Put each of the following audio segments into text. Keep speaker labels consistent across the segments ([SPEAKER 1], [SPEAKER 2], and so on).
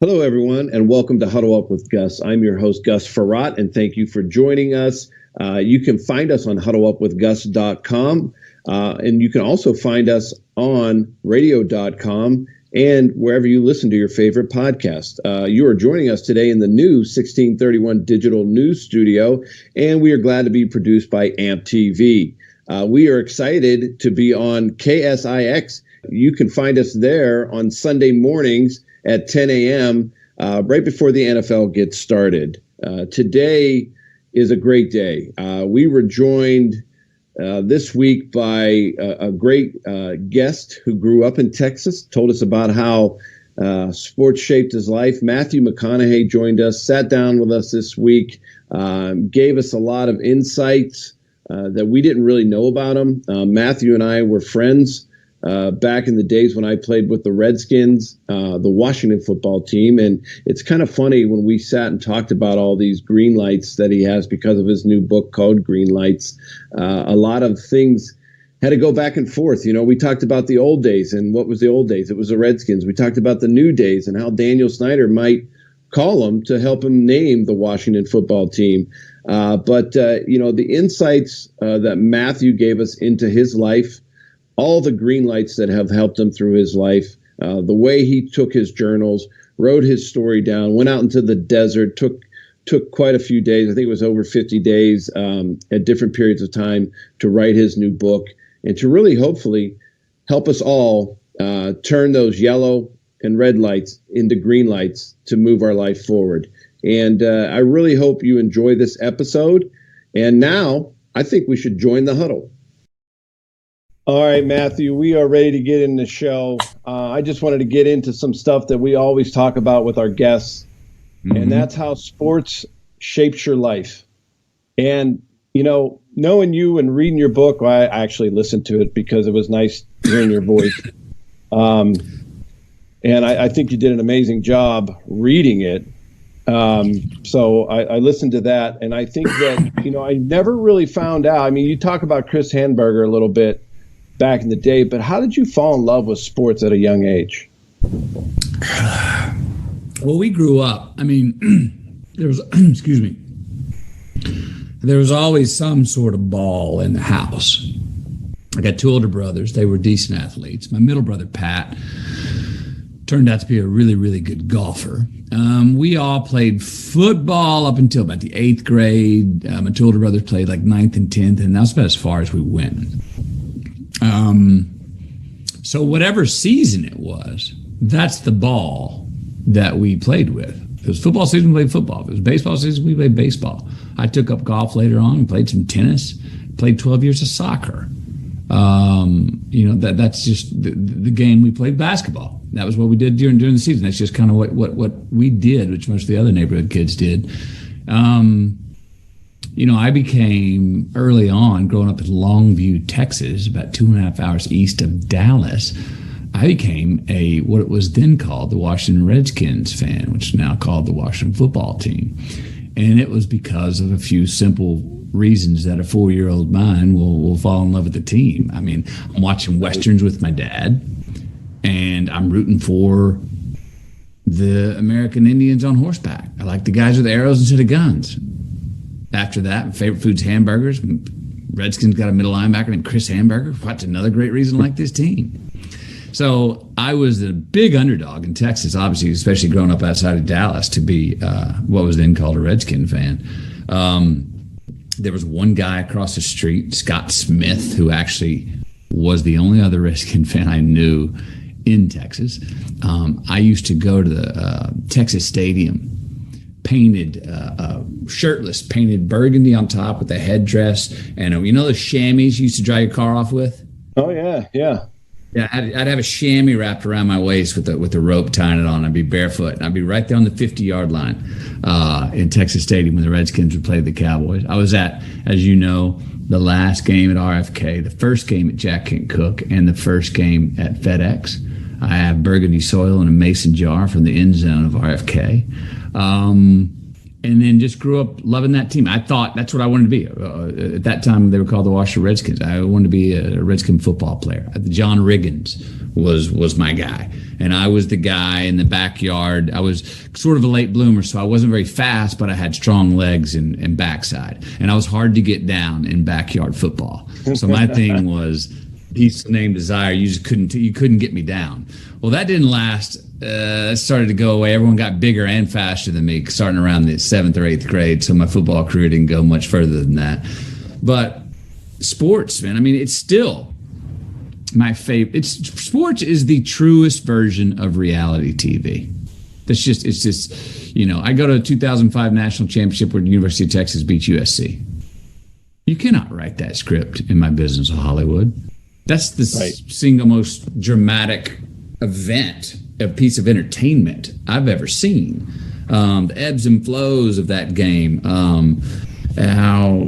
[SPEAKER 1] Hello, everyone, and welcome to Huddle Up with Gus. I'm your host, Gus Farrat, and thank you for joining us. You can find us on huddleupwithgus.com, and you can also find us on radio.com and wherever you listen to your favorite podcast. You are joining us today in the new 1631 Digital News Studio, and we are glad to be produced by AMP TV. We are excited to be on KSIX. You can find us there on Sunday mornings at 10 a.m. Right before the NFL gets started. Today is a great day. We were joined this week by a great guest who grew up in Texas, told us about how sports shaped his life. Matthew McConaughey joined us, sat down with us this week, gave us a lot of insights that we didn't really know about him. Matthew and I were friends back in the days when I played with the Redskins, the Washington football team. And it's kind of funny when we sat and talked about all these Greenlights that he has because of his new book called Greenlights. A lot of things had to go back and forth. You know, we talked about the old days, and what was the old days? It was the Redskins. We talked about the new days and how Daniel Snyder might call him to help him name the Washington football team. But the insights that Matthew gave us into his life, all the green lights that have helped him through his life, the way he took his journals, wrote his story down, went out into the desert, took quite a few days. I think it was over 50 days at different periods of time to write his new book and to really hopefully help us all turn those yellow and red lights into green lights to move our life forward. And I really hope you enjoy this episode. And now I think we should join the huddle. All right, Matthew, we are ready to get in the show. I just wanted to get into some stuff that we always talk about with our guests, and that's how sports shapes your life. And, you know, knowing you and reading your book, well, I actually listened to it because it was nice hearing your voice. And I think you did an amazing job reading it. So I listened to that, and I think that, I never really found out. I mean, you talk about Chris Hanberger a little bit back in the day, but how did you fall in love with sports at a young age?
[SPEAKER 2] Well, we grew up. I mean, there was, there was always some sort of ball in the house. I got two older brothers. They were decent athletes. My middle brother, Pat, turned out to be a really, really good golfer. We all played football up until about the 8th grade. My two older brothers played like 9th and 10th, and that's about as far as we went. So whatever season it was, that's the ball that we played with. If it was football season, we played football. If it was baseball season, we played baseball. I took up golf later on and played some tennis, played 12 years of soccer. That's just the game. We played basketball. That was what we did during the season. That's just kind of what we did, which most of the other neighborhood kids did. I became, early on, growing up in Longview, Texas, about 2.5 hours east of Dallas, I became what it was then called the Washington Redskins fan, which is now called the Washington football team. And it was because of a few simple reasons that a 4-year-old mind will fall in love with the team. I mean, I'm watching Westerns with my dad, and I'm rooting for the American Indians on horseback. I like the guys with arrows instead of guns. After that, my favorite food's hamburgers. Redskins got a middle linebacker named Chris Hanberger. What's another great reason to like this team? So I was a big underdog in Texas, obviously, especially growing up outside of Dallas, to be what was then called a Redskin fan. There was one guy across the street, Scott Smith, who actually was the only other Redskin fan I knew in Texas. I used to go to the Texas Stadium, painted, shirtless, painted burgundy on top with a headdress, and the chamois you used to dry your car off with?
[SPEAKER 1] Oh, yeah.
[SPEAKER 2] Yeah, I'd have a chamois wrapped around my waist with a rope tying it on. I'd be barefoot, and I'd be right there on the 50-yard line in Texas Stadium when the Redskins would play the Cowboys. I was at, as you know, the last game at RFK, the first game at Jack Kent Cooke, and the first game at FedEx. I have burgundy soil in a mason jar from the end zone of RFK. and then just grew up loving that team. I thought that's what I wanted to be. At that time, they were called the Washington Redskins. I wanted to be a Redskin football player. John Riggins was my guy, and I was the guy in the backyard. I was sort of a late bloomer, so I wasn't very fast, but I had strong legs and backside, and I was hard to get down in backyard football. So my thing was piece named Desire. You couldn't get me down. Well, that didn't last. It started to go away. Everyone got bigger and faster than me, starting around the 7th or 8th grade. So my football career didn't go much further than that. But sports, man, I mean, it's still my favorite. Sports is the truest version of reality TV. It's just, I go to a 2005 national championship where the University of Texas beats USC. You cannot write that script in my business of Hollywood. That's the single most dramatic event, a piece of entertainment I've ever seen. The ebbs and flows of that game, how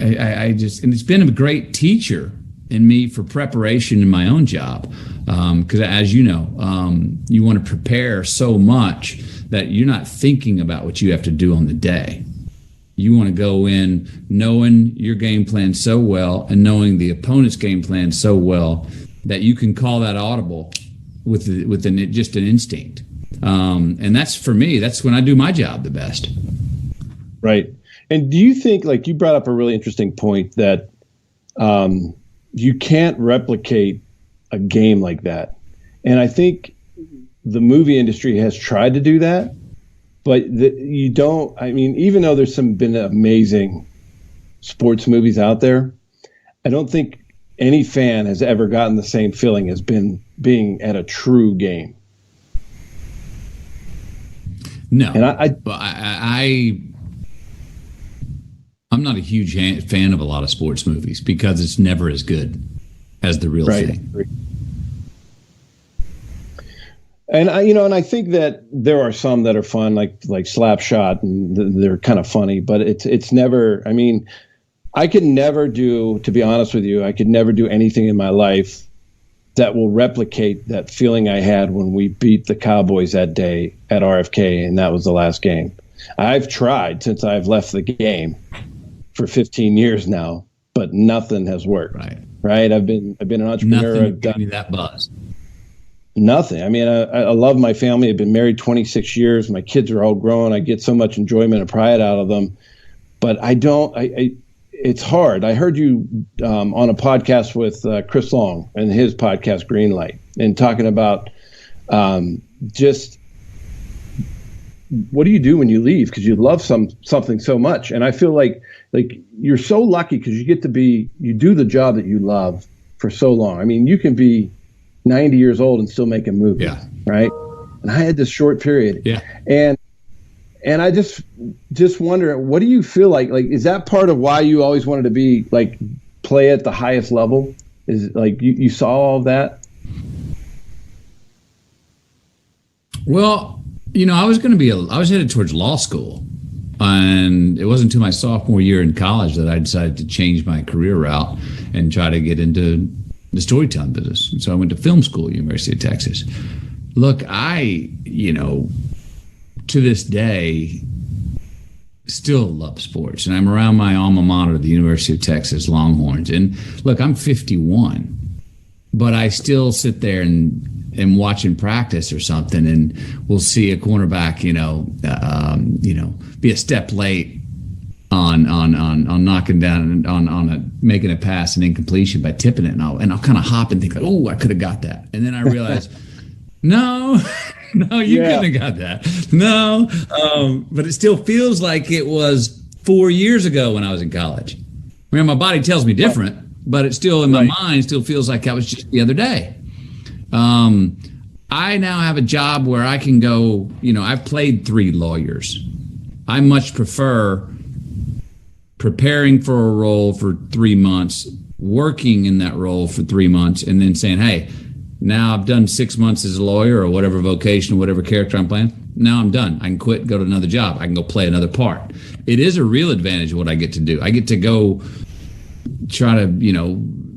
[SPEAKER 2] I just, and it's been a great teacher in me for preparation in my own job, because as you know, you want to prepare so much that you're not thinking about what you have to do on the day. You want to go in knowing your game plan so well and knowing the opponent's game plan so well that you can call that audible with just an instinct. And that's, for me, that's when I do my job the best.
[SPEAKER 1] Right. And do you think, like, you brought up a really interesting point that you can't replicate a game like that. And I think the movie industry has tried to do that, but you don't. I mean, even though there's been amazing sports movies out there, I don't think any fan has ever gotten the same feeling as being at a true game.
[SPEAKER 2] No,
[SPEAKER 1] and
[SPEAKER 2] I'm not a huge fan of a lot of sports movies because it's never as good as the real thing. And I think that there are some that are fun, like Slapshot, and they're kind of funny, but it's never. I mean, I could never do, to be honest with you, I could never do anything in my life that will replicate that feeling I had when we beat the Cowboys that day at RFK, and that was the last game. I've tried since I've left the game for 15 years now, but nothing has worked. Right? I've been an entrepreneur. Nothing gave me that buzz.
[SPEAKER 1] Nothing. I mean, I love my family. I've been married 26 years. My kids are all grown. I get so much enjoyment and pride out of them, but it's hard. I heard you on a podcast with Chris Long and his podcast Greenlight, and talking about just what do you do when you leave, because you love something so much. And I feel like you're so lucky because you do the job that you love for so long. I mean, you can be 90 years old and still making movies, right? And I had this short period, and I just wonder, what do you feel like? Like, is that part of why you always wanted to be play at the highest level? Is it like you saw all of that?
[SPEAKER 2] Well, I was headed towards law school, and it wasn't until my sophomore year in college that I decided to change my career route and try to get into the storytelling business. So I went to film school at University of Texas. Look, I, to this day, still love sports, and I'm around my alma mater, the University of Texas Longhorns. And look, I'm 51, but I still sit there and watch in practice or something, and we'll see a cornerback, be a step late on knocking down on making a pass and incompletion by tipping it, and I'll kind of hop and think like, oh, I could have got that, and then I realize, no, you couldn't have got that, no, but it still feels like it was 4 years ago when I was in college. I mean, my body tells me different, but it still in my mind still feels like that was just the other day. I now have a job where I can go. I've played 3 lawyers. I much prefer preparing for a role for 3 months, working in that role for 3 months, and then saying, hey, now I've done 6 months as a lawyer or whatever vocation, whatever character I'm playing. Now I'm done. I can quit, go to another job. I can go play another part. It is a real advantage of what I get to do. I get to go try to,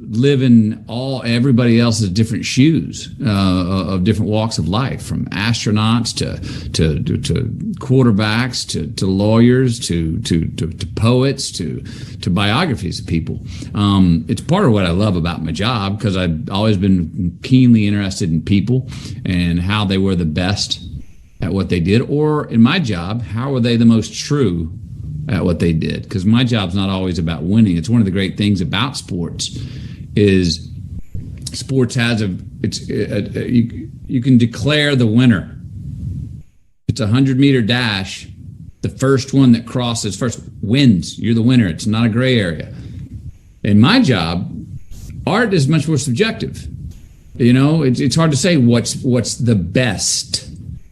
[SPEAKER 2] living everybody else's different shoes of different walks of life, from astronauts to quarterbacks to lawyers to poets to biographies of people. It's part of what I love about my job, because I've always been keenly interested in people and how they were the best at what they did, or in my job, how were they the most true at what they did? Because my job's not always about winning. It's one of the great things about sports is sports has you can declare the winner. It's a 100-meter dash. The first one that crosses first wins. You're the winner. It's not a gray area. In my job, art is much more subjective. It's hard to say what's the best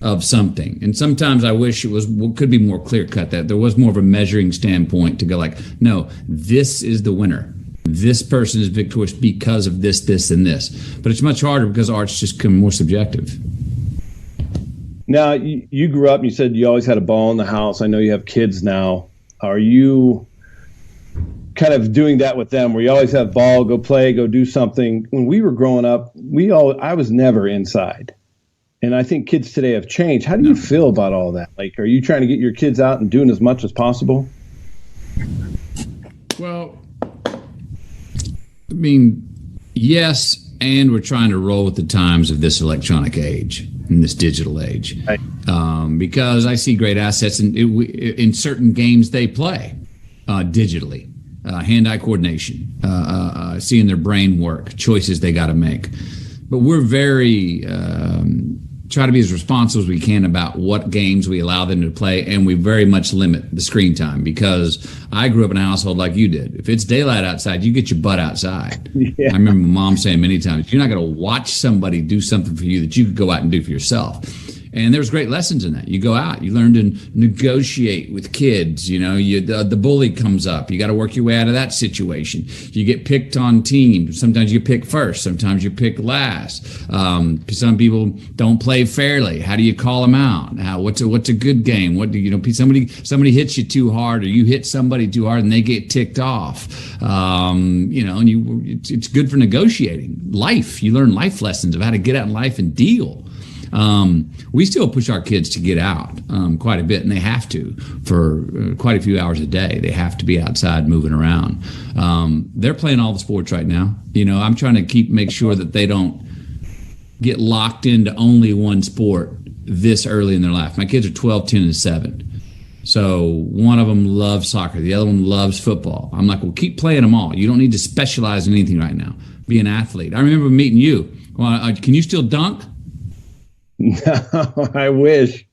[SPEAKER 2] of something, and sometimes I wish could be more clear cut, that there was more of a measuring standpoint to go like, no, this is the winner, this person is victorious because of this, and this. But it's much harder because art's just become more subjective.
[SPEAKER 1] Now, you grew up and you said you always had a ball in the house. I know you have kids now. Are you kind of doing that with them, where you always have ball, go play, go do something? When we were growing up, I was never inside. And I think kids today have changed. How do you feel about all that? Like, are you trying to get your kids out and doing as much as possible?
[SPEAKER 2] Well, I mean, yes, and we're trying to roll with the times of this electronic age and this digital age. Right. Because I see great assets in certain games they play digitally. Hand-eye coordination, seeing their brain work, choices they got to make. But we're very try to be as responsible as we can about what games we allow them to play, and we very much limit the screen time, because I grew up in a household like you did. If it's daylight outside, you get your butt outside. Yeah. I remember my mom saying many times, you're not going to watch somebody do something for you that you could go out and do for yourself. And there's great lessons in that. You go out, you learn to negotiate with kids. The bully comes up. You got to work your way out of that situation. You get picked on teams. Sometimes you pick first. Sometimes you pick last. Some people don't play fairly. How do you call them out? What's a good game? Somebody hits you too hard, or you hit somebody too hard and they get ticked off. It's good for negotiating. Life. You learn life lessons of how to get out in life and deal. We still push our kids to get out quite a bit, and they have to for quite a few hours a day. They have to be outside moving around. They're playing all the sports right now. I'm trying to make sure that they don't get locked into only one sport this early in their life. My kids are 12, 10, and 7. So one of them loves soccer. The other one loves football. I'm like, well, keep playing them all. You don't need to specialize in anything right now. Be an athlete. I remember meeting you. Well, can you still dunk?
[SPEAKER 1] No, I wish.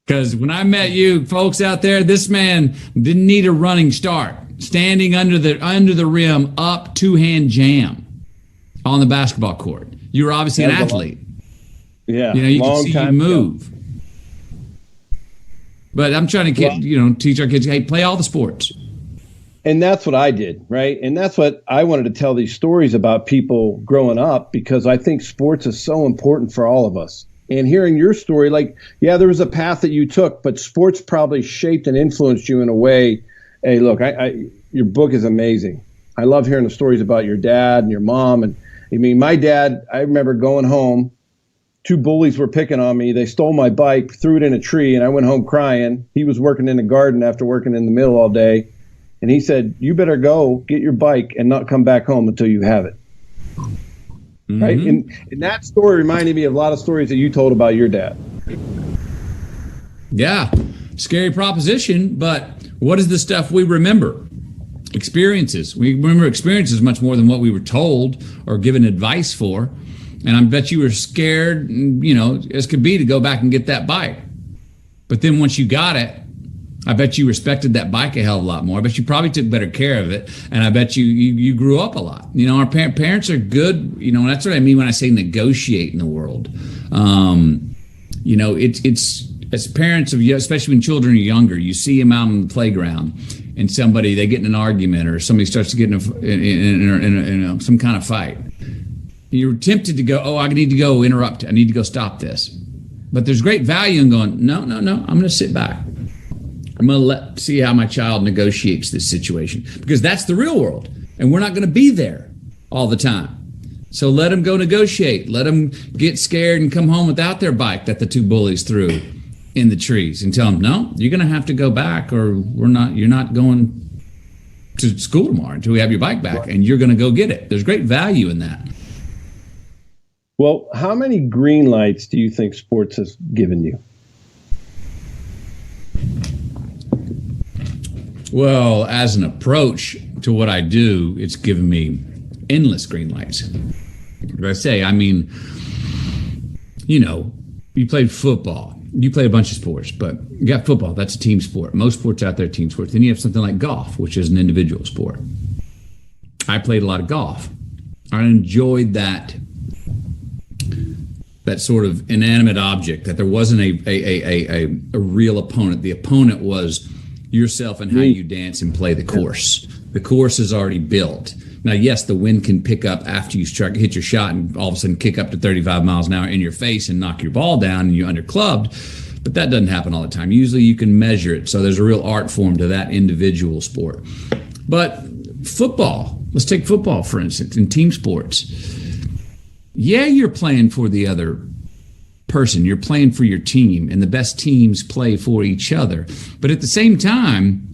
[SPEAKER 2] Because when I met you folks out there, this man didn't need a running start. Standing under the rim, up, two-hand jam on the basketball court. You were obviously an athlete.
[SPEAKER 1] Yeah,
[SPEAKER 2] you can see you move. But I'm trying to teach our kids, hey, play all the sports.
[SPEAKER 1] And that's what I did, right? And that's what I wanted to tell these stories about people growing up, because I think sports is so important for all of us. And hearing your story, there was a path that you took, but sports probably shaped and influenced you in a way. Hey, look, your book is amazing. I love hearing the stories about your dad and your mom. And I mean, my dad, I remember going home, 2 bullies were picking on me. They stole my bike, threw it in a tree, and I went home crying. He was working in the garden after working in the mill all day. And he said, you better go get your bike and not come back home until you have it. Mm-hmm. Right? And that story reminded me of a lot of stories that you told about your dad.
[SPEAKER 2] Yeah. Scary proposition, but what is the stuff we remember? Experiences. We remember experiences much more than what we were told or given advice for. And I bet you were scared, as could be, to go back and get that bike. But then once you got it, I bet you respected that bike a hell of a lot more. I bet you probably took better care of it, and I bet you grew up a lot. Our parents are good. And that's what I mean when I say negotiate in the world. It's as parents of, especially when children are younger, you see them out on the playground, and they get in an argument, or somebody starts to get in some kind of fight. You're tempted to go, oh, I need to go interrupt. I need to go stop this. But there's great value in going, no, I'm going to sit back. I'm going to see how my child negotiates this situation, because that's the real world. And we're not going to be there all the time. So let them go negotiate. Let them get scared and come home without their bike that the two bullies threw in the trees, and tell them, no, you're going to have to go back, or you're not going to school tomorrow until we have your bike back, and you're going to go get it. There's great value in that.
[SPEAKER 3] Well, how many green lights do you think sports has given you?
[SPEAKER 2] Well, as an approach to what I do, it's given me endless green lights. But I say, I mean, you played football. You play a bunch of sports, but you got football. That's a team sport. Most sports out there are team sports. Then you have something like golf, which is an individual sport. I played a lot of golf. I enjoyed that sort of inanimate object, that there wasn't a real opponent. The opponent was yourself and how you dance and play the course. The course is already built. Now, yes, the wind can pick up after you hit your shot and all of a sudden kick up to 35 miles an hour in your face and knock your ball down and you're underclubbed, but that doesn't happen all the time. Usually you can measure it, so there's a real art form to that individual sport. But football, let's take football, for instance, in team sports. Yeah, you're playing for the other person. You're playing for your team, and the best teams play for each other. But at the same time,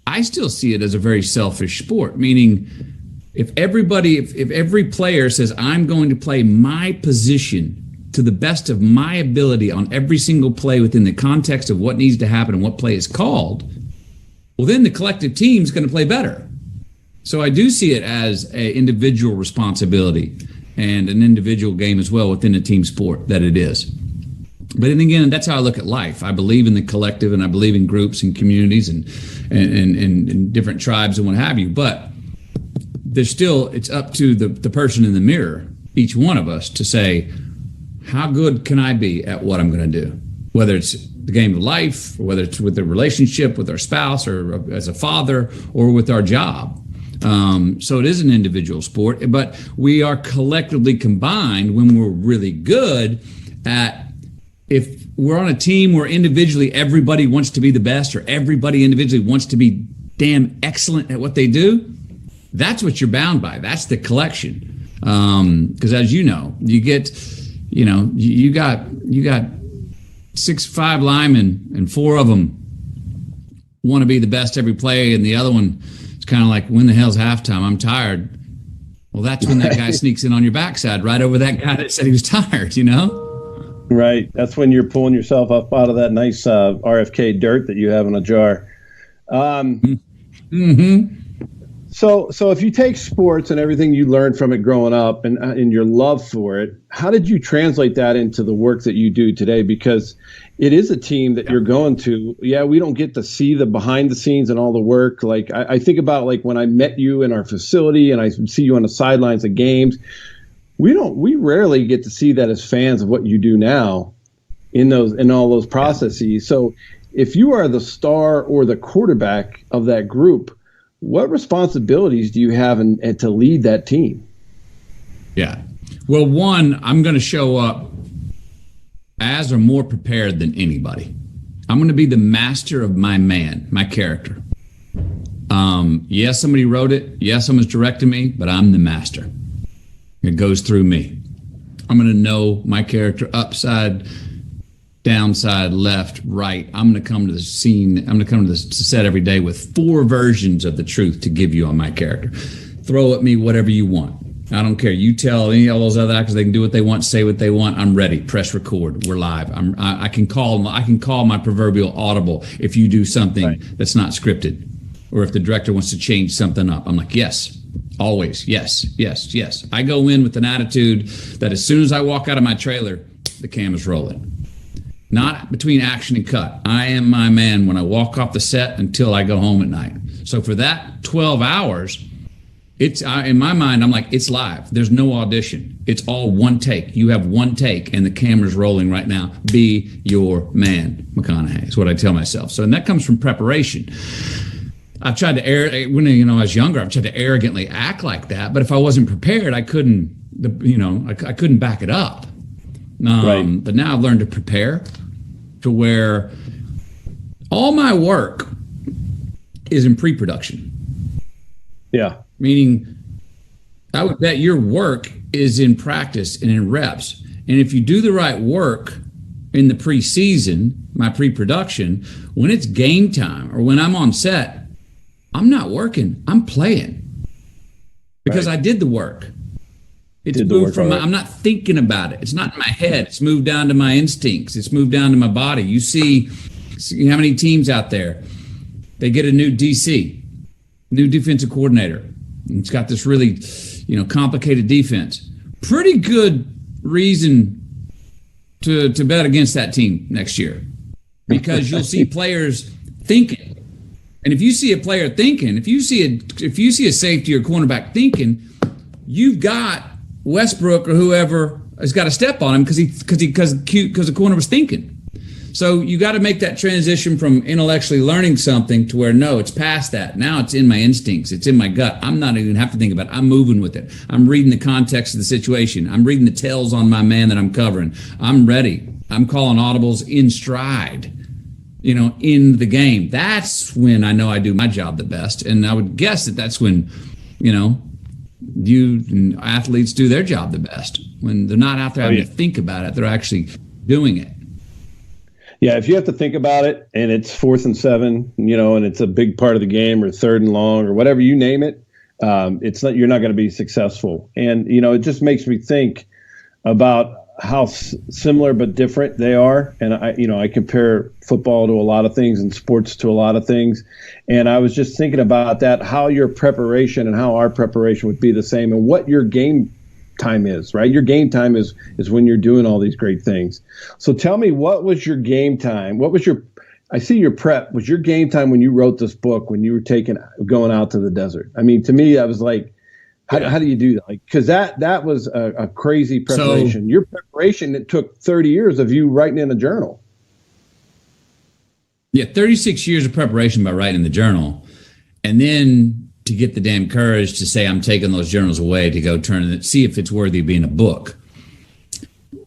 [SPEAKER 2] I still see it as a very selfish sport, meaning if every player says, I'm going to play my position to the best of my ability on every single play within the context of what needs to happen and what play is called, well, then the collective team is going to play better. So I do see it as an individual responsibility and an individual game as well within a team sport that it is. But then again, that's how I look at life. I believe in the collective, and I believe in groups and communities and different tribes and what have you. But it's up to the person in the mirror, each one of us, to say, how good can I be at what I'm going to do? Whether it's the game of life, or whether it's with the relationship with our spouse, or as a father, or with our job. So it is an individual sport, but we are collectively combined when we're really good at, if we're on a team where individually everybody wants to be the best, or everybody individually wants to be damn excellent at what they do, that's what you're bound by. That's the collection. Because as you know, you got 6'5" linemen, and 4 of them want to be the best every play, and the other one is kind of like, when the hell's halftime? I'm tired. Well, that's when that guy sneaks in on your backside, right over that guy that said he was tired,
[SPEAKER 3] Right. That's when you're pulling yourself up out of that nice RFK dirt that you have in a jar. So if you take sports and everything you learned from it growing up and your love for it, how did you translate that into the work that you do today? Because it is a team that you're going to. Yeah, we don't get to see the behind the scenes and all the work. Like I think about, like, when I met you in our facility and I see you on the sidelines of games. We rarely get to see that as fans of what you do now in all those processes. So if you are the star or the quarterback of that group, what responsibilities do you have to lead that team?
[SPEAKER 2] Yeah. Well, one, I'm going to show up as or more prepared than anybody. I'm going to be the master of my man, my character. Yes, somebody wrote it. Yes, someone's directing me, but I'm the master. It goes through me. I'm going to know my character upside, downside, left, right. I'm going to come to the scene. I'm going to come to the set every day with 4 versions of the truth to give you on my character. Throw at me whatever you want. I don't care. You tell any of those other actors they can do what they want, say what they want. I'm ready. Press record. We're live. I can call my proverbial audible if you do something that's not scripted, or if the director wants to change something up. I'm like, yes. Always. Yes, yes, yes. I go in with an attitude that as soon as I walk out of my trailer, the camera's rolling. Not between action and cut. I am my man when I walk off the set until I go home at night. So for that 12 hours, in my mind, I'm like, it's live. There's no audition. It's all one take. You have one take, and the camera's rolling right now. Be your man, McConaughey, is what I tell myself. So, and that comes from preparation. I've tried to when I was younger, I've tried to arrogantly act like that. But if I wasn't prepared, I couldn't back it up. But now I've learned to prepare to where all my work is in pre-production.
[SPEAKER 3] Yeah.
[SPEAKER 2] meaning I would bet your work is in practice and in reps. And if you do the right work in the preseason, my pre-production, when it's game time or when I'm on set, I'm not working, I'm playing because I did the work. It's moved from I'm not thinking about it. It's not in my head. It's moved down to my instincts. It's moved down to my body. You see how many teams out there, they get a new DC, new defensive coordinator. It's got this really, complicated defense. Pretty good reason to bet against that team next year because you'll see players thinking. And if you see a player thinking, if you see a safety or cornerback thinking, you've got Westbrook or whoever has got to step on him because the corner was thinking. So you got to make that transition from intellectually learning something to where, no, it's past that. Now it's in my instincts. It's in my gut. I'm not even have to think about it. I'm moving with it. I'm reading the context of the situation. I'm reading the tells on my man that I'm covering. I'm ready. I'm calling audibles in stride, in the game. That's when I know I do my job the best. And I would guess that's when, athletes do their job the best. When they're not out there having to think about it, they're actually doing it.
[SPEAKER 3] Yeah, if you have to think about it and it's 4th and 7, and it's a big part of the game or 3rd and long or whatever you name it, you're not going to be successful. And, it just makes me think about how similar but different they are. And I compare football to a lot of things and sports to a lot of things. And I was just thinking about that, how your preparation and how our preparation would be the same and what your game time is, right? Your game time is when you're doing all these great things. So tell me, what was your game time? I see your prep. Was your game time when you wrote this book, when you were going out to the desert? I mean, to me, I was like, how do you do that? Because that was a crazy preparation. So, your preparation, it took 30 years of you writing in a journal.
[SPEAKER 2] Yeah, 36 years of preparation by writing in the journal. And then to get the damn courage to say I'm taking those journals away to go see if it's worthy of being a book,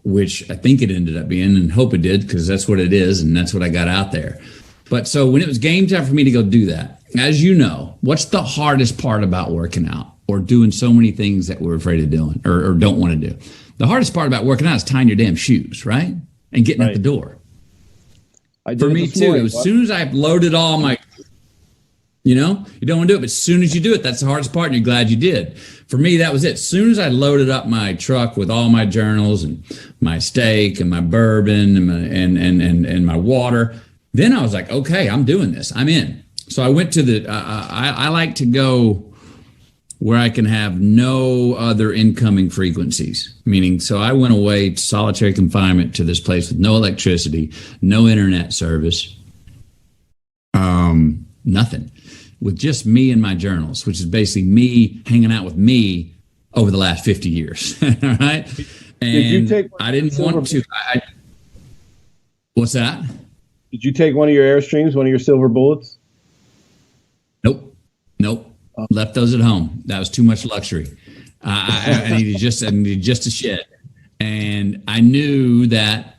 [SPEAKER 2] which I think it ended up being and hope it did because that's what it is and that's what I got out there. But so when it was game time for me to go do that, as you know, what's the hardest part about working out or doing so many things that we're afraid of doing or don't want to do? The hardest part about working out is tying your damn shoes, right? And getting out the door. For me too, as soon as I loaded all my, you don't want to do it, but as soon as you do it, that's the hardest part, and you're glad you did. For me, that was it. As soon as I loaded up my truck with all my journals and my steak and my bourbon and my water, then I was like, okay, I'm doing this. I'm in. So I went to I like to go where I can have no other incoming frequencies. So I went away to solitary confinement to this place with no electricity, no internet service, nothing. With just me and my journals, which is basically me hanging out with me over the last 50 years. All right. And I didn't want to. What's that?
[SPEAKER 3] Did you take one of your Airstreams, one of your silver bullets?
[SPEAKER 2] Nope. Oh. Left those at home. That was too much luxury. I needed just a shed. And I knew that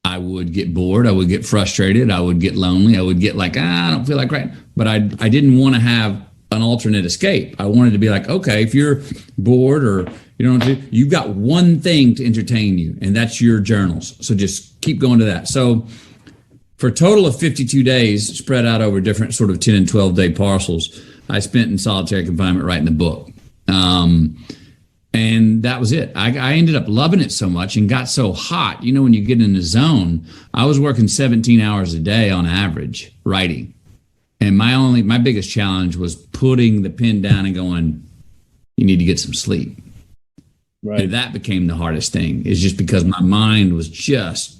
[SPEAKER 2] I would get bored. I would get frustrated. I would get lonely. I would get like, I don't feel like writing. But I didn't want to have an alternate escape. I wanted to be like, okay, if you're bored or you've got one thing to entertain you, and that's your journals. So just keep going to that. So for a total of 52 days, spread out over different sort of 10 and 12 day parcels, I spent in solitary confinement writing the book. And that was it. I ended up loving it so much and got so hot. When you get in the zone, I was working 17 hours a day on average writing. And my biggest challenge was putting the pen down and going, you need to get some sleep. Right. And that became the hardest thing, is just because my mind was just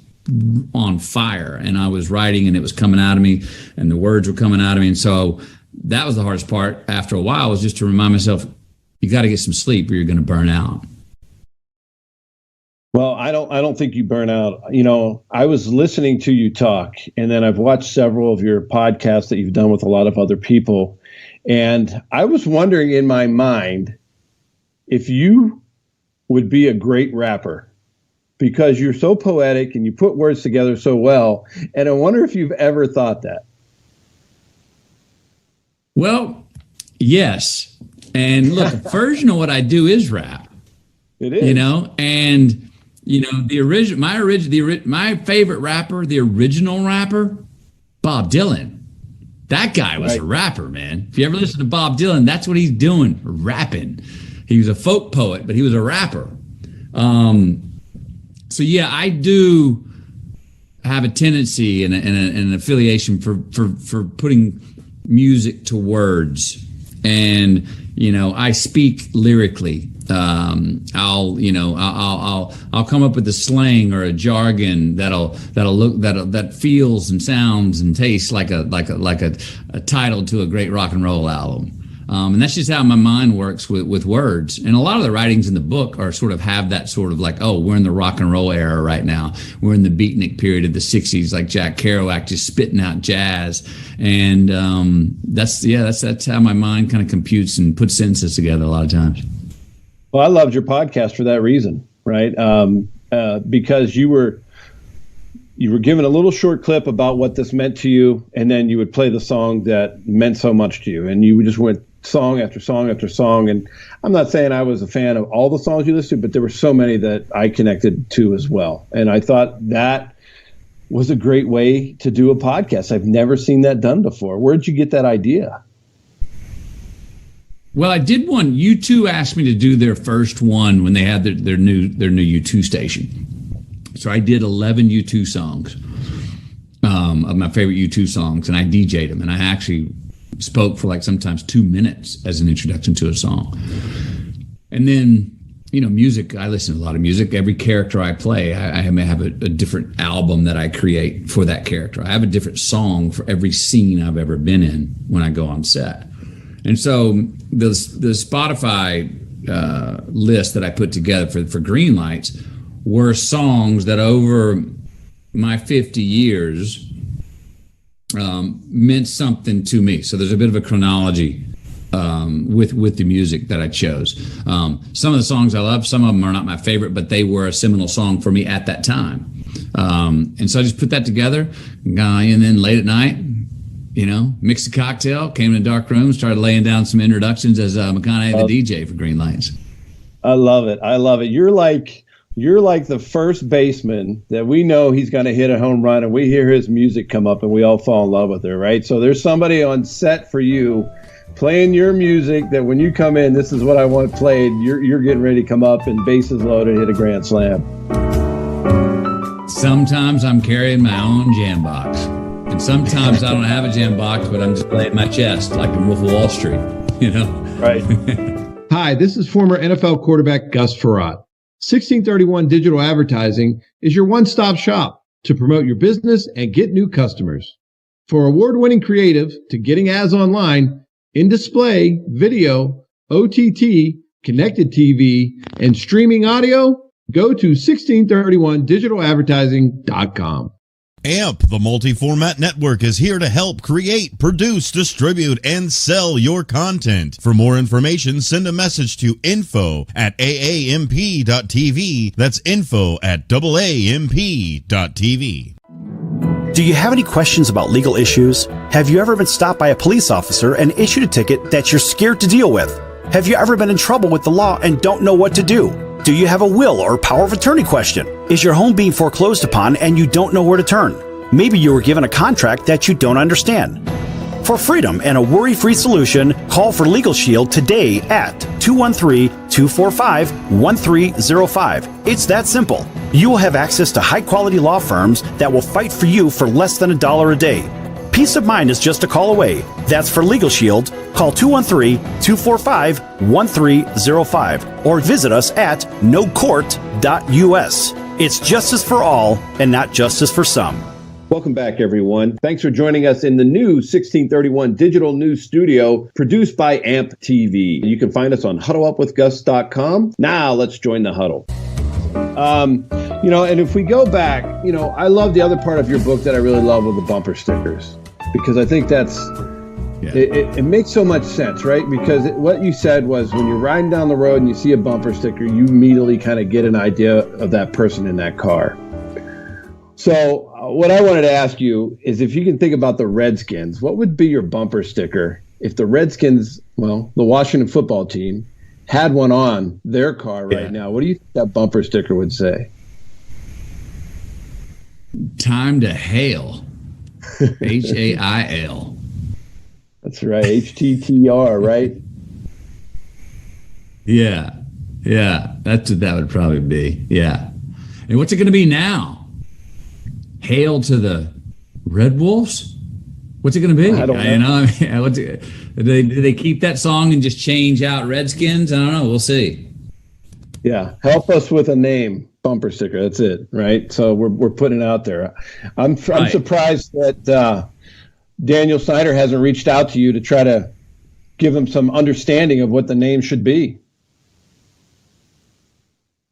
[SPEAKER 2] on fire and I was writing and it was coming out of me and the words were coming out of me. And so that was the hardest part after a while, was just to remind myself, you got to get some sleep or you're going to burn out.
[SPEAKER 3] Well, I don't think you burn out. I was listening to you talk, and then I've watched several of your podcasts that you've done with a lot of other people. And I was wondering in my mind if you would be a great rapper, because you're so poetic and you put words together so well. And I wonder if you've ever thought that.
[SPEAKER 2] Well, yes. And look, a version of what I do is rap.
[SPEAKER 3] It is.
[SPEAKER 2] You know, and you know, my favorite rapper, the original rapper, Bob Dylan. That guy was a rapper, man. If you ever listen to Bob Dylan, that's what he's doing, rapping. He was a folk poet, but he was a rapper. So yeah, I do have a tendency and an affiliation for putting music to words, and you know, I speak lyrically. I'll come up with a slang or a jargon that feels and sounds and tastes like a title to a great rock and roll album. And that's just how my mind works with words. And a lot of the writings in the book are sort of have that sort of like, oh, we're in the rock and roll era right now. We're in the beatnik period of the 60s, like Jack Kerouac just spitting out jazz. And that's how my mind kind of computes and puts sentences together a lot of times.
[SPEAKER 3] Well, I loved your podcast for that reason, right? Because you were given a little short clip about what this meant to you, and then you would play the song that meant so much to you, and you just went song after song after song. And I'm not saying I was a fan of all the songs you listened to, but there were so many that I connected to as well. And I thought that was a great way to do a podcast. I've never seen that done before. Where'd you get that idea?
[SPEAKER 2] Well, I did one. U2 asked me to do their first one when they had their new U2 station. So I did 11 U2 songs, of my favorite U2 songs, and I DJ'd them. And I actually spoke for like sometimes 2 minutes as an introduction to a song. And then, you know, music, I listen to a lot of music. Every character I play, I may have a different album that I create for that character. I have a different song for every scene I've ever been in when I go on set. And so the Spotify list that I put together for Greenlights were songs that over my 50 years meant something to me. So there's a bit of a chronology with the music that I chose. Some of the songs I love, some of them are not my favorite, but they were a seminal song for me at that time. And so I just put that together, and then late at night, you know, mixed a cocktail, came in a dark room, started laying down some introductions as McConaughey, the DJ for Greenlights.
[SPEAKER 3] I love it. I love it. You're like the first baseman that we know he's going to hit a home run, and we hear his music come up and we all fall in love with it, right? So there's somebody on set for you playing your music that when you come in, this is what I want played. You're getting ready to come up and bases loaded, hit a grand slam.
[SPEAKER 2] Sometimes I'm carrying my own jam box. And sometimes I don't have a jam box, but I'm just playing my chest like in Wolf of Wall Street, you know?
[SPEAKER 3] Right.
[SPEAKER 1] Hi, this is former NFL quarterback Gus Frerotte. 1631 Digital Advertising is your one-stop shop to promote your business and get new customers. For award-winning creative to getting ads online, in-display, video, OTT, connected TV, and streaming audio, go to 1631digitaladvertising.com.
[SPEAKER 4] AMP, the multi-format network, is here to help create, produce, distribute, and sell your content. For more information, send a message to info@aamp.tv. That's info@aamp.tv.
[SPEAKER 5] Do you have any questions about legal issues? Have you ever been stopped by a police officer and issued a ticket that you're scared to deal with? Have you ever been in trouble with the law and don't know what to do? Do you have a will or power of attorney question? Is your home being foreclosed upon and you don't know where to turn? Maybe you were given a contract that you don't understand. For freedom and a worry-free solution, call for Legal Shield today at 213-245-1305. It's that simple. You will have access to high-quality law firms that will fight for you for less than $1 a day. Peace of mind is just a call away. That's for Legal Shield. Call 213-245-1305 or visit us at nocourt.us. It's justice for all and not justice for some.
[SPEAKER 3] Welcome back, everyone. Thanks for joining us in the new 1631 Digital News Studio produced by AMP TV. You can find us on huddleupwithgus.com. Now let's join the huddle. You know, and if we go back, you know, I love the other part of your book that I really love with the bumper stickers, because I think that's, it makes so much sense, right? Because what you said was when you're riding down the road and you see a bumper sticker, you immediately kind of get an idea of that person in that car. So what I wanted to ask you is if you can think about the Redskins, what would be your bumper sticker if the Redskins well, the Washington football team had one on their car right now, what do you think that bumper sticker would say?
[SPEAKER 2] Time to hail. HAIL.
[SPEAKER 3] That's right. HTTR, right?
[SPEAKER 2] Yeah. That's what that would probably be. Yeah. And what's it going to be now? Hail to the Red Wolves? What's it going to be?
[SPEAKER 3] I don't know.
[SPEAKER 2] Do they keep that song and just change out Redskins? I don't know. We'll see.
[SPEAKER 3] Yeah. Help us with a name. Bumper sticker. That's it. Right. So we're putting it out there. I'm surprised that Daniel Snyder hasn't reached out to you to try to give him some understanding of what the name should be.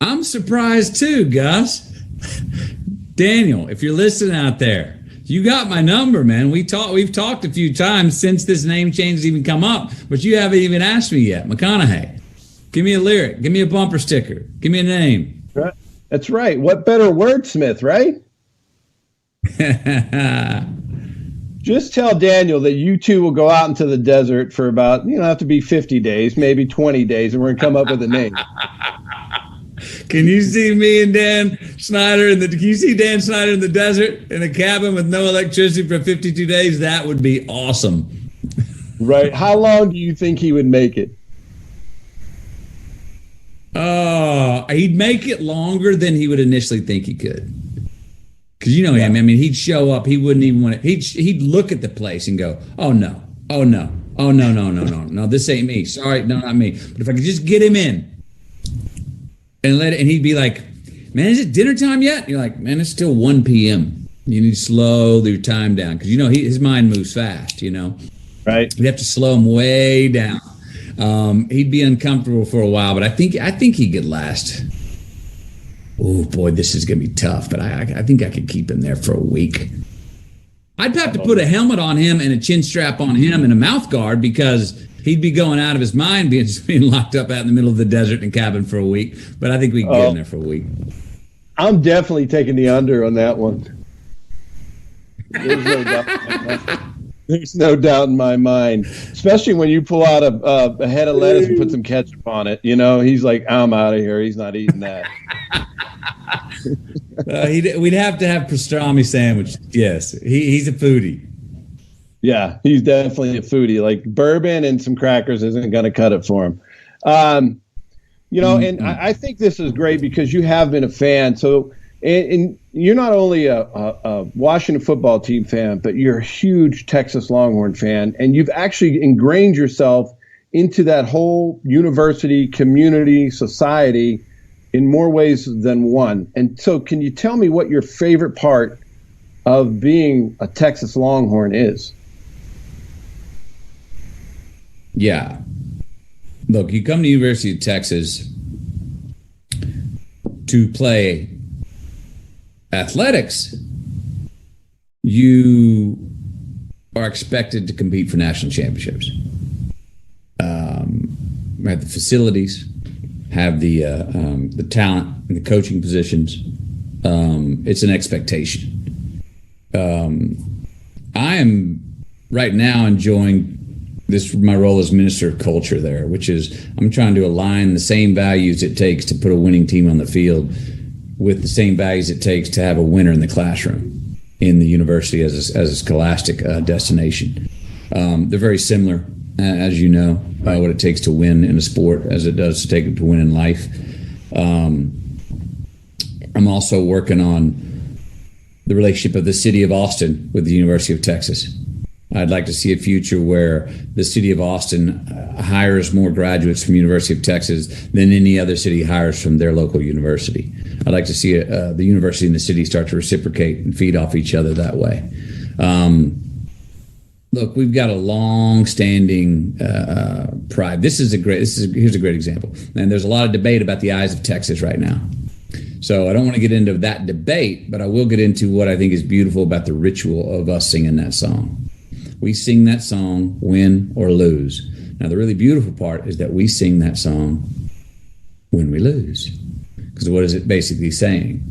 [SPEAKER 2] I'm surprised too, Gus. Daniel, if you're listening out there, you got my number, man. We've talked a few times since this name change has even come up, but you haven't even asked me yet. McConaughey, give me a lyric, give me a bumper sticker, give me a name.
[SPEAKER 3] That's right. What better wordsmith, right? Just tell Daniel that you two will go out into the desert for about, have to be 50 days, maybe 20 days, and we're going to come up with a name.
[SPEAKER 2] Can you see me and Dan Snyder can you see Dan Snyder in the desert in a cabin with no electricity for 52 days? That would be awesome.
[SPEAKER 3] Right. How long do you think he would make it?
[SPEAKER 2] He'd make it longer than he would initially think he could. Because him. I mean, he'd show up. He wouldn't even want to. He'd look at the place and go, "Oh no, oh no, oh no, no, no, no, no. This ain't me. Sorry, no, not me." But if I could just get him in and and he'd be like, "Man, is it dinner time yet?" And you're like, "Man, it's still 1 p.m. You need to slow your time down because his mind moves fast.
[SPEAKER 3] Right.
[SPEAKER 2] You'd have to slow him way down. He'd be uncomfortable for a while, but I think he could last. Oh boy, this is gonna be tough. But I think I could keep him there for a week. I'd have to put a helmet on him and a chin strap on him and a mouth guard because he'd be going out of his mind being locked up out in the middle of the desert in a cabin for a week. But I think we can get him there for a week.
[SPEAKER 3] I'm definitely taking the under on that one. There's no doubt in my mind, especially when you pull out a head of lettuce and put some ketchup on it. He's like, I'm out of here. He's not eating that.
[SPEAKER 2] We'd have to have pastrami sandwich. Yes, he's a foodie.
[SPEAKER 3] Yeah, he's definitely a foodie. Like bourbon and some crackers isn't going to cut it for him. And I think this is great because you have been a fan. So, and you're not only a Washington football team fan, but you're a huge Texas Longhorn fan, and you've actually ingrained yourself into that whole university, community, society in more ways than one. And so can you tell me what your favorite part of being a Texas Longhorn is?
[SPEAKER 2] Yeah. Look, you come to the University of Texas to play athletics, you are expected to compete for national championships. Have the facilities, have the talent and the coaching positions. It's an expectation. I am right now enjoying my role as minister of culture there, which is I'm trying to align the same values it takes to put a winning team on the field with the same values it takes to have a winner in the classroom in the university as a scholastic destination. They're very similar, as you know, what it takes to win in a sport as it does to take to win in life. I'm also working on the relationship of the city of Austin with the University of Texas. I'd like to see a future where the city of Austin hires more graduates from University of Texas than any other city hires from their local university. I'd like to see the university and the city start to reciprocate and feed off each other that way. Look, we've got a long-standing pride. Here's a great example. And there's a lot of debate about the eyes of Texas right now. So I don't want to get into that debate, but I will get into what I think is beautiful about the ritual of us singing that song. We sing that song, win or lose. Now, the really beautiful part is that we sing that song when we lose. Because what is it basically saying?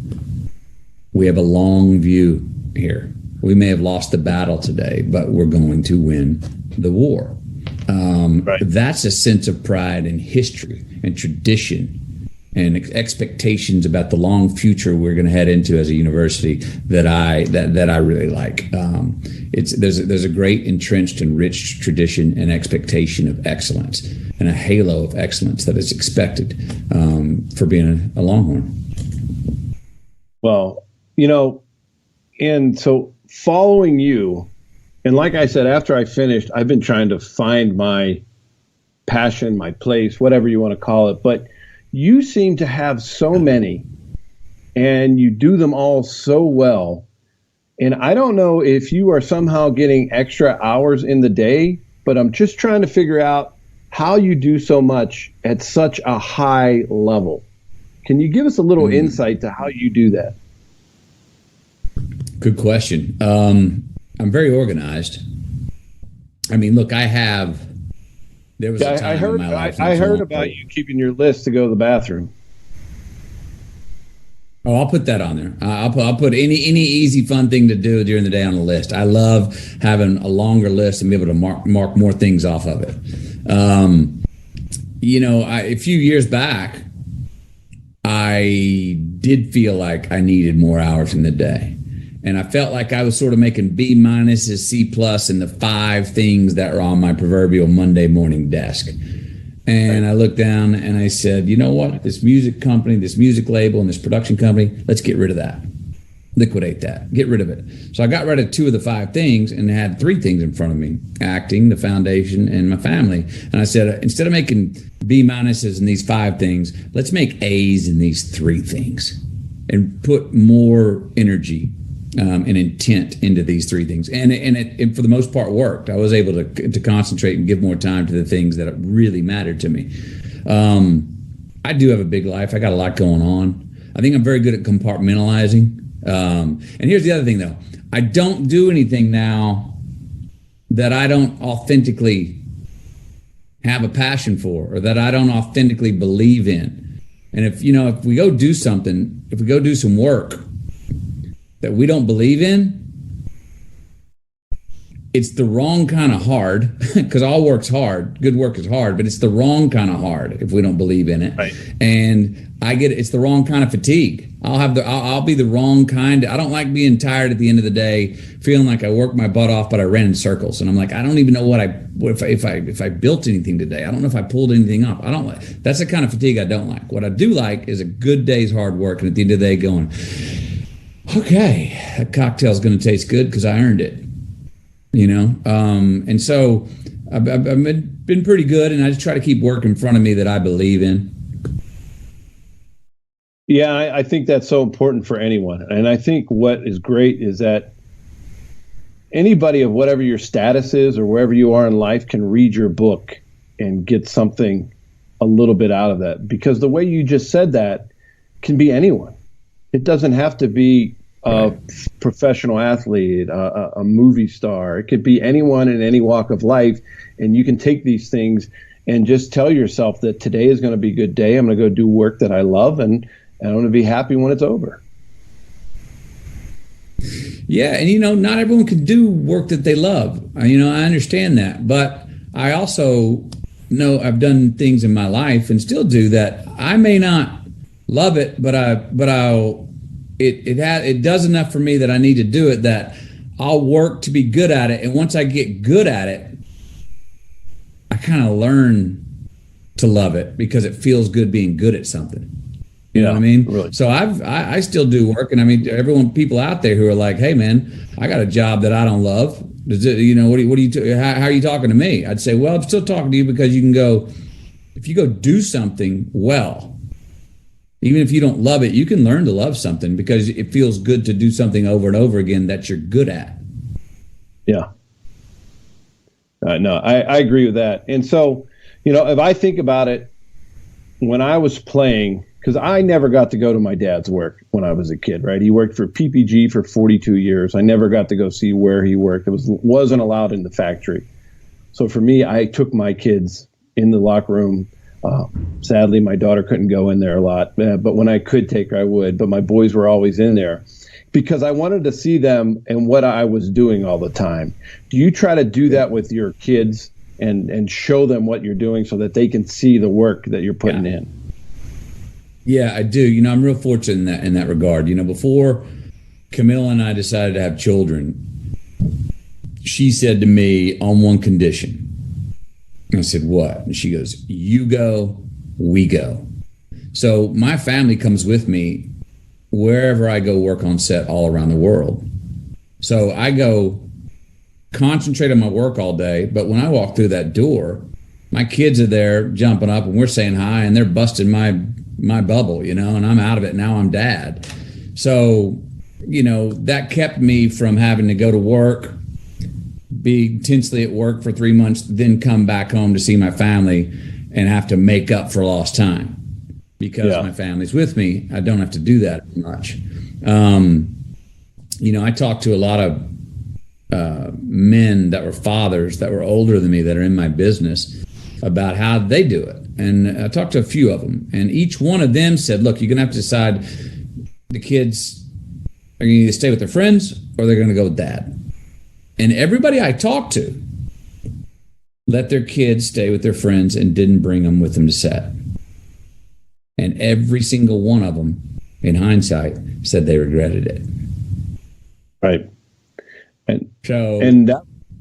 [SPEAKER 2] We have a long view here. We may have lost the battle today, but we're going to win the war. That's a sense of pride and history and tradition and expectations about the long future we're going to head into as a university that I really like. There's a great entrenched and rich tradition and expectation of excellence and a halo of excellence that is expected for being a Longhorn.
[SPEAKER 3] Well, and so following you, and like I said, after I finished, I've been trying to find my passion, my place, whatever you want to call it. But you seem to have so many, and you do them all so well. And I don't know if you are somehow getting extra hours in the day, but I'm just trying to figure out how you do so much at such a high level. Can you give us a little insight to how you do that?
[SPEAKER 2] Good question. I'm very organized. I mean, look, there was a time in my life.
[SPEAKER 3] I heard about you keeping your list to go to the bathroom.
[SPEAKER 2] Oh, I'll put that on there. I'll put any easy, fun thing to do during the day on the list. I love having a longer list and be able to mark more things off of it. A few years back, I did feel like I needed more hours in the day. And I felt like I was sort of making B- C+ in the 5 things that were on my proverbial Monday morning desk. And I looked down and I said, you know what? This music company, this music label, and this production company, let's get rid of that. Liquidate that. Get rid of it. So I got rid of 2 of the 5 things and had 3 things in front of me: acting, the foundation, and my family. And I said, instead of making B- in these 5 things, let's make A's in these 3 things and put more energy and intent into these 3 things. And it for the most part worked. I was able to concentrate and give more time to the things that really mattered to me. I do have a big life. I got a lot going on. I think I'm very good at compartmentalizing. And here's the other thing, though. I don't do anything now that I don't authentically have a passion for, or that I don't authentically believe in. And if we go do something, if we go do some work that we don't believe in, it's the wrong kind of hard, because all work's hard. Good work is hard, but it's the wrong kind of hard if we don't believe in it.
[SPEAKER 3] Right.
[SPEAKER 2] And it's the wrong kind of fatigue. I'll be the wrong kind. I don't like being tired at the end of the day, feeling like I worked my butt off, but I ran in circles. And I'm like, I don't even know if I built anything today. I don't know if I pulled anything up. I don't like. That's the kind of fatigue I don't like. What I do like is a good day's hard work, and at the end of the day, going, okay, that cocktail's going to taste good because I earned it. And so I've been pretty good, and I just try to keep work in front of me that I believe in.
[SPEAKER 3] Yeah, I think that's so important for anyone. And I think what is great is that anybody of whatever your status is or wherever you are in life can read your book and get something a little bit out of that. Because the way you just said that can be anyone. It doesn't have to be a professional athlete, a movie star. It could be anyone in any walk of life. And you can take these things and just tell yourself that today is going to be a good day. I'm going to go do work that I love, and I'm going to be happy when it's over.
[SPEAKER 2] Yeah. And, not everyone can do work that they love. I understand that. But I also know I've done things in my life and still do that I may not love it, but it does enough for me that I need to do it, that I'll work to be good at it. And once I get good at it, I kind of learn to love it because it feels good being good at something. You know what I mean?
[SPEAKER 3] Really.
[SPEAKER 2] So I still do work, and people out there who are like, "Hey, man, I got a job that I don't love. How are you talking to me?" I'd say, "Well, I'm still talking to you because you can go, if you go do something well, even if you don't love it, you can learn to love something because it feels good to do something over and over again that you're good at."
[SPEAKER 3] Yeah. No, I agree with that. And so, if I think about it, when I was playing, because I never got to go to my dad's work when I was a kid, right? He worked for PPG for 42 years. I never got to go see where he worked. It wasn't allowed in the factory. So for me, I took my kids in the locker room. Sadly, my daughter couldn't go in there a lot, but when I could take her, I would. But my boys were always in there because I wanted to see them and what I was doing all the time. Do you try to do that with your kids and show them what you're doing so that they can see the work that you're putting in.
[SPEAKER 2] Yeah, I do. I'm real fortunate in that regard. Before Camilla and I decided to have children, she said to me on one condition. I said, what? And she goes, you go, we go. So my family comes with me wherever I go work on set all around the world. So I go concentrate on my work all day, but when I walk through that door, my kids are there jumping up and we're saying hi and they're busting my bubble, and I'm out of it. Now I'm dad. So, that kept me from having to go to work, be intensely at work for 3 months, then come back home to see my family and have to make up for lost time. Because my family's with me, I don't have to do that much. I talked to a lot of men that were fathers that were older than me that are in my business about how they do it. And I talked to a few of them, and each one of them said, look, you're going to have to decide the kids are going to either stay with their friends or they're going to go with dad. And everybody I talked to let their kids stay with their friends and didn't bring them with them to set. And every single one of them, in hindsight, said they regretted it.
[SPEAKER 3] Right.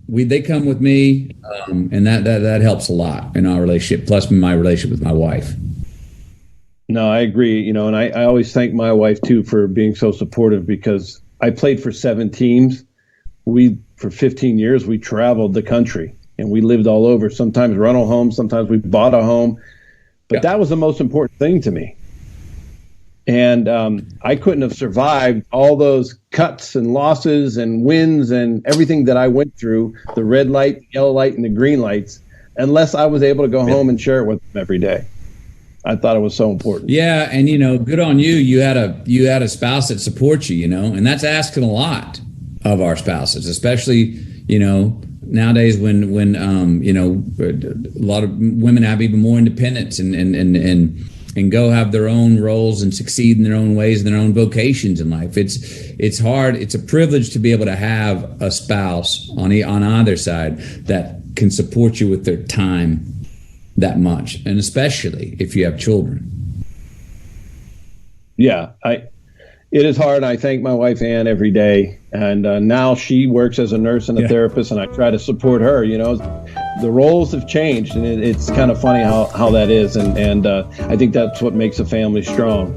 [SPEAKER 2] They come with me, and that helps a lot in our relationship, plus my relationship with my wife.
[SPEAKER 3] No, I agree. And I always thank my wife too for being so supportive, because I played for 7 teams. For 15 years, we traveled the country and we lived all over, sometimes rental homes, sometimes we bought a home. But that was the most important thing to me. And I couldn't have survived all those cuts and losses and wins and everything that I went through, the red light, the yellow light, and the green lights, unless I was able to go home and share it with them every day. I thought it was so important.
[SPEAKER 2] Yeah, and good on you. You had a spouse that supports you, and that's asking a lot of our spouses, especially, nowadays when a lot of women have even more independence and go have their own roles and succeed in their own ways and their own vocations in life. It's hard. It's a privilege to be able to have a spouse on either side that can support you with their time that much, and especially if you have children.
[SPEAKER 3] Yeah, it is hard. I thank my wife, Ann, every day. And now she works as a nurse and a therapist, and I try to support her. The roles have changed, and it's kind of funny how that is. And I think that's what makes a family strong.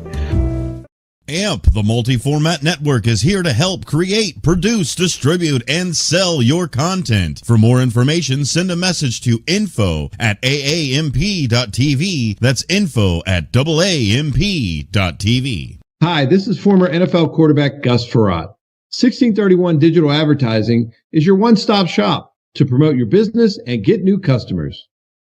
[SPEAKER 4] AMP, the multi-format network, is here to help create, produce, distribute, and sell your content. For more information, send a message to info@aamp.tv. That's info@aamp.tv.
[SPEAKER 3] Hi, this is former NFL quarterback Gus Frerotte. 1631 Digital Advertising is your one-stop shop to promote your business and get new customers.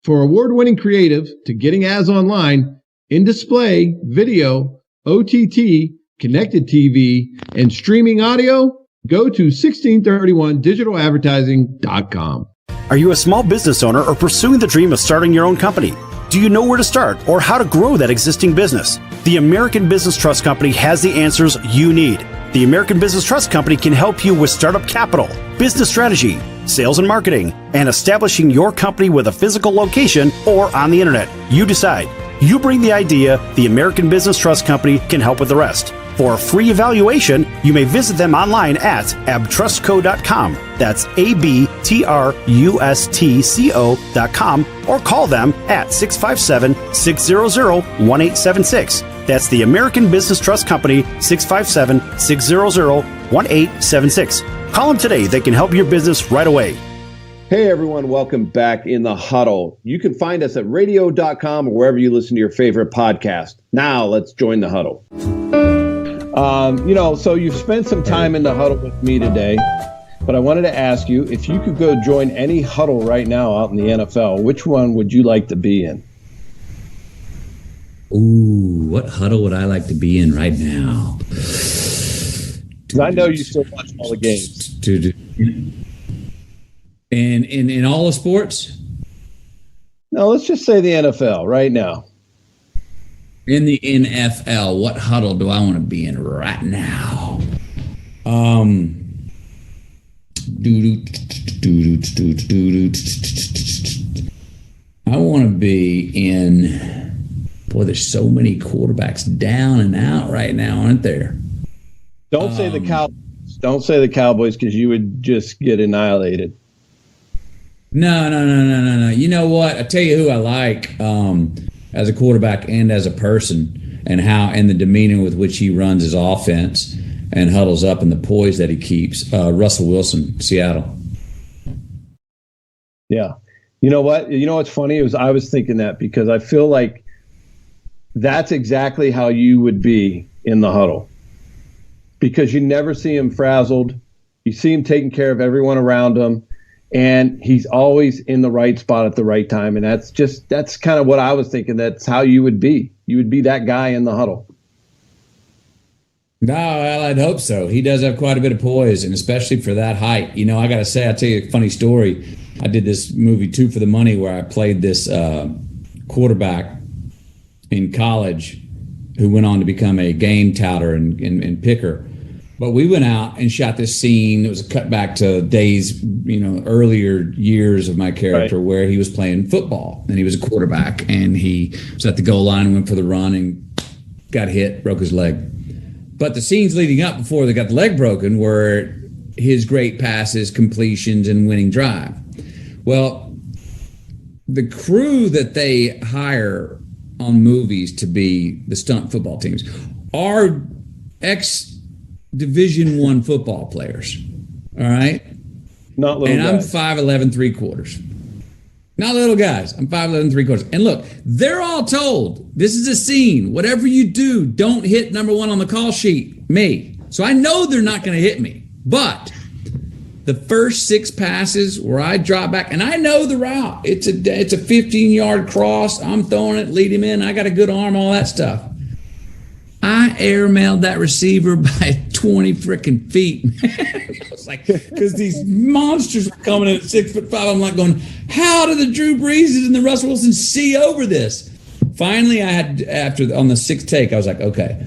[SPEAKER 3] For award-winning creative to getting ads online, in-display, video, OTT, connected TV, and streaming audio, go to 1631digitaladvertising.com.
[SPEAKER 5] Are you a small business owner or pursuing the dream of starting your own company? Do you know where to start or how to grow that existing business? The American Business Trust Company has the answers you need. The American Business Trust Company can help you with startup capital, business strategy, sales and marketing, and establishing your company with a physical location or on the internet. You decide. You bring the idea, the American Business Trust Company can help with the rest. For a free evaluation, you may visit them online at abtrustco.com. That's abtrustco.com, or call them at 657-600-1876. That's the American Business Trust Company, 657-600-1876. Call them today. They can help your business right away.
[SPEAKER 3] Hey, everyone. Welcome back in the Huddle. You can find us at radio.com or wherever you listen to your favorite podcast. Now, let's join the Huddle. So you've spent some time in the Huddle with me today, but I wanted to ask you, if you could go join any Huddle right now out in the NFL, which one would you like to be in?
[SPEAKER 2] Ooh, what Huddle would I like to be in right now?
[SPEAKER 3] I know you still watch all the games.
[SPEAKER 2] In all the sports?
[SPEAKER 3] No, let's just say the NFL right now.
[SPEAKER 2] In the NFL, what Huddle do I want to be in right now? I want to be in. Boy, there's so many quarterbacks down and out right now, aren't there?
[SPEAKER 3] Don't say the Cowboys. Don't say the Cowboys because you would just get annihilated.
[SPEAKER 2] No. You know what? I tell you who I like as a quarterback and as a person, and the demeanor with which he runs his offense and huddles up and the poise that he keeps. Russell Wilson, Seattle.
[SPEAKER 3] Yeah. You know what? You know what's funny? I was thinking that because I feel like that's exactly how you would be in the huddle. Because you never see him frazzled. You see him taking care of everyone around him. And he's always in the right spot at the right time. And that's kind of what I was thinking. That's how you would be. You would be that guy in the huddle.
[SPEAKER 2] No, well, I'd hope so. He does have quite a bit of poise, and especially for that height. You know, I got to say, I'll tell you a funny story. I did this movie, Two for the Money, where I played this quarterback in college who went on to become a game touter and picker. But we went out and shot this scene. It was a cutback to days, earlier years of my character, right, where he was playing football and he was a quarterback and he was at the goal line, went for the run and got hit, broke his leg. But the scenes leading up before they got the leg broken were his great passes, completions, and winning drive. Well, the crew that they hire on movies to be the stunt football teams are ex-Division I football players. All right?
[SPEAKER 3] Not little guys.
[SPEAKER 2] I'm 5'11", 3/4. Not little guys. I'm 5'11", 3/4. And look, they're all told, this is a scene. Whatever you do, don't hit number one on the call sheet, me. So I know they're not going to hit me. But the first 6 passes where I drop back, and I know the route. It's a 15-yard cross. I'm throwing it, lead him in. I got a good arm, all that stuff. I airmailed that receiver by 20 freaking feet. I was like, because these monsters were coming in at 6'5". I'm like going, how do the Drew Breeses and the Russell Wilsons see over this? Finally, I had, on the 6th take, I was like, okay,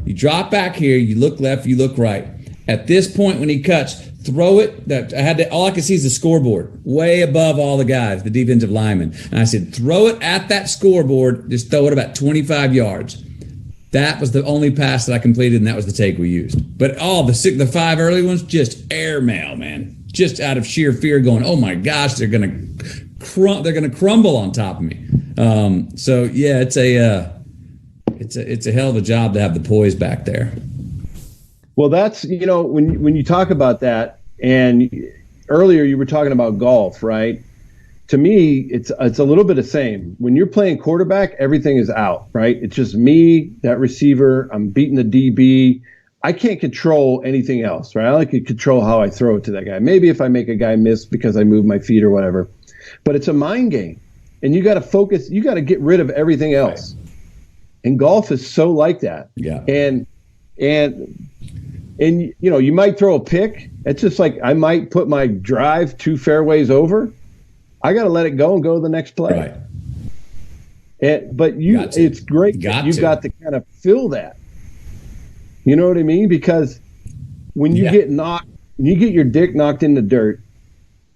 [SPEAKER 2] you drop back here, you look left, you look right. At this point, when he cuts, throw it. All I could see is the scoreboard, way above all the guys, the defensive linemen. And I said, throw it at that scoreboard, just throw it about 25 yards. That was the only pass that I completed, and that was the take we used. But the 5 early ones, just airmail, man. Just out of sheer fear, going, oh my gosh, they're gonna crumble on top of me. So yeah, it's a hell of a job to have the poise back there.
[SPEAKER 3] Well, that's when you talk about that, and earlier you were talking about golf, right? To me, it's a little bit the same. When you're playing quarterback, everything is out, right? It's just me, that receiver. I'm beating the DB. I can't control anything else, right? I like to control how I throw it to that guy. Maybe if I make a guy miss because I move my feet or whatever. But it's a mind game, and you got to focus. You got to get rid of everything else. Right. And golf is so like that.
[SPEAKER 2] Yeah.
[SPEAKER 3] And you might throw a pick. It's just like I might put my drive 2 fairways over. I got to let it go and go to the next play.
[SPEAKER 2] Right.
[SPEAKER 3] But it's great. You've got to kind of feel that. You know what I mean? Because when you get your dick knocked in the dirt,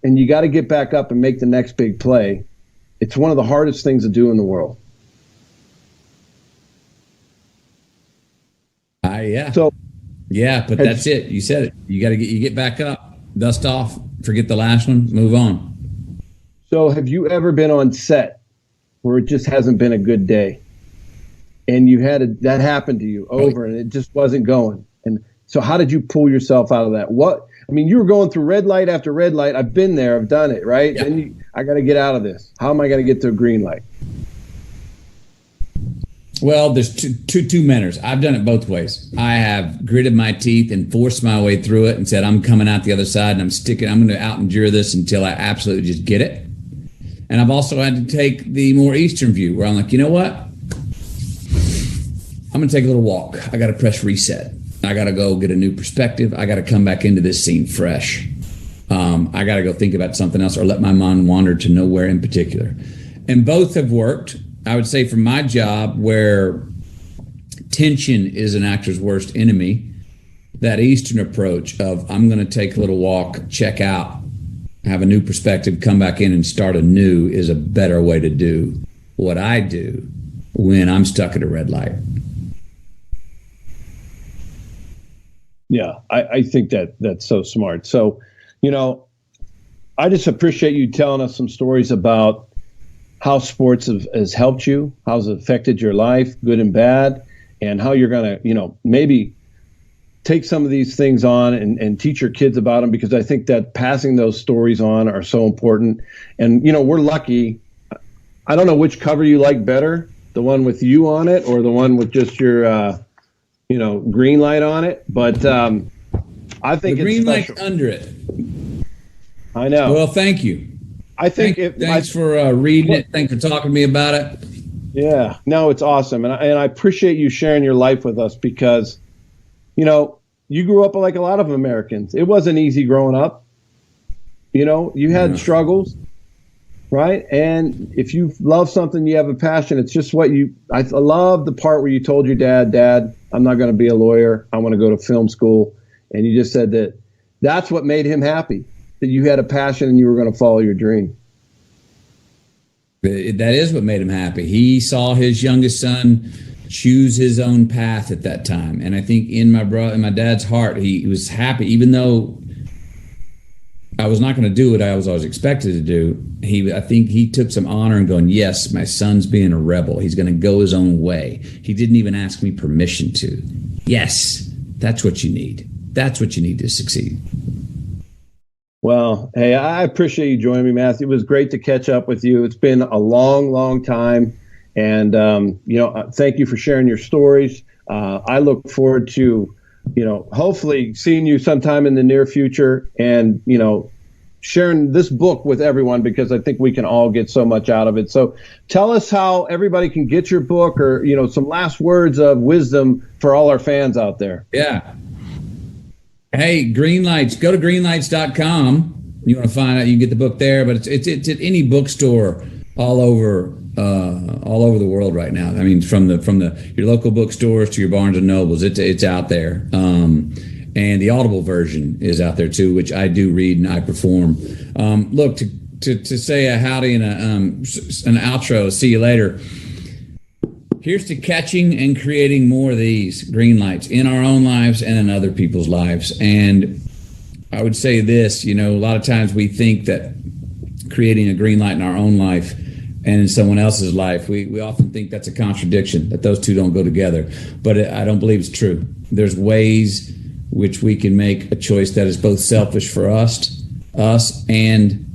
[SPEAKER 3] and you got to get back up and make the next big play, it's one of the hardest things to do in the world.
[SPEAKER 2] Yeah.
[SPEAKER 3] So.
[SPEAKER 2] Yeah, but that's it. You said it. You get back up, dust off, forget the last one, move on.
[SPEAKER 3] So have you ever been on set where it just hasn't been a good day, and that happened to you over and it just wasn't going? And so how did you pull yourself out of that? You were going through red light after red light. I've been there. I've done it, right?
[SPEAKER 2] Yep.
[SPEAKER 3] And I got to get out of this. How am I going to get to a green light?
[SPEAKER 2] Well, there's two manners. I've done it both ways. I have gritted my teeth and forced my way through it and said, I'm coming out the other side and I'm going to out endure this until I absolutely just get it. And I've also had to take the more Eastern view where I'm like, you know what? I'm going to take a little walk. I got to press reset. I got to go get a new perspective. I got to come back into this scene fresh. I got to go think about something else or let my mind wander to nowhere in particular. And both have worked. I would say for my job, where tension is an actor's worst enemy, that Eastern approach of I'm going to take a little walk, check out, have a new perspective, come back in and start anew is a better way to do what I do when I'm stuck at a red light.
[SPEAKER 3] Yeah, I think that's so smart. So, I just appreciate you telling us some stories about how sports has helped you, how it's affected your life, good and bad, and how you're going to, maybe take some of these things on and teach your kids about them, because I think that passing those stories on are so important. And, we're lucky. I don't know which cover you like better, the one with you on it or the one with just your, green light on it. But I think
[SPEAKER 2] the green light's under it.
[SPEAKER 3] I know.
[SPEAKER 2] Well, thank you.
[SPEAKER 3] I think
[SPEAKER 2] thanks for reading it. Thanks for talking to me about it.
[SPEAKER 3] Yeah, no, it's awesome. And I appreciate you sharing your life with us, because, you grew up like a lot of Americans. It wasn't easy growing up. You had struggles, right? And if you love something, you have a passion. It's just I love the part where you told your dad, I'm not going to be a lawyer. I want to go to film school. And you just said that's what made him happy, that you had a passion and you were going to follow your dream.
[SPEAKER 2] That is what made him happy. He saw his youngest son choose his own path at that time. And I think in my dad's heart, he was happy, even though I was not going to do what I was always expected to do. I think he took some honor in going, yes, my son's being a rebel. He's going to go his own way. He didn't even ask me permission to. Yes, that's what you need. That's what you need to succeed.
[SPEAKER 3] Well, hey, I appreciate you joining me, Matthew. It was great to catch up with you. It's been a long, long time. And, thank you for sharing your stories. I look forward to, hopefully seeing you sometime in the near future and, sharing this book with everyone, because I think we can all get so much out of it. So tell us how everybody can get your book, or, some last words of wisdom for all our fans out there.
[SPEAKER 2] Yeah. Hey, Greenlights, go to greenlights.com. You want to find out, you can get the book there, but it's at any bookstore all over the world right now. I mean, from your local bookstores to your Barnes and Nobles, it's out there. And the Audible version is out there too, which I do read and I perform. Look, to say a howdy and an outro, see you later. Here's to catching and creating more of these green lights in our own lives and in other people's lives. And I would say this, a lot of times we think that creating a green light in our own life and in someone else's life, we often think that's a contradiction, that those two don't go together. But I don't believe it's true. There's ways which we can make a choice that is both selfish for us and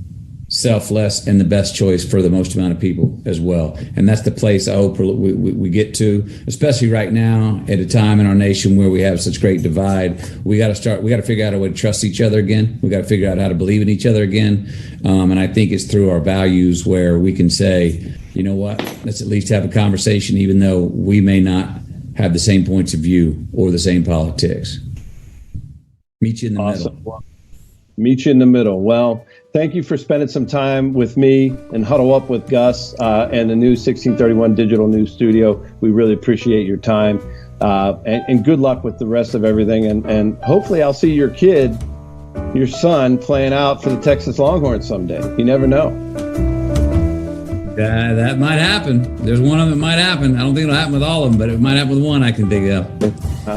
[SPEAKER 2] selfless, and the best choice for the most amount of people as well. And that's the place I hope we get to, especially right now at a time in our nation where we have such great divide. We got to figure out a way to trust each other again. We got to figure out how to believe in each other again. And I think it's through our values where we can say, you know what, let's at least have a conversation, even though we may not have the same points of view or the same politics. Meet you in the middle.
[SPEAKER 3] Meet you in the middle. Well, thank you for spending some time with me and Huddle Up with Gus and the new 1631 Digital News Studio. We really appreciate your time, and good luck with the rest of everything. And hopefully I'll see your son, playing out for the Texas Longhorns someday. You never know.
[SPEAKER 2] That might happen. There's one of them that might happen. I don't think it'll happen with all of them, but it might happen with one I can think of.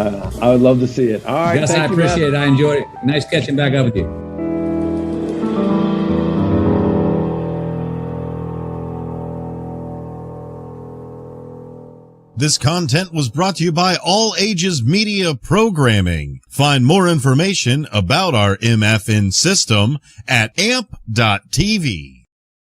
[SPEAKER 3] I would love to see it. All right.
[SPEAKER 2] Gus, I appreciate it. I enjoyed it. Nice catching back up with you.
[SPEAKER 4] This content was brought to you by All Ages Media Programming. Find more information about our MFN system at amp.tv.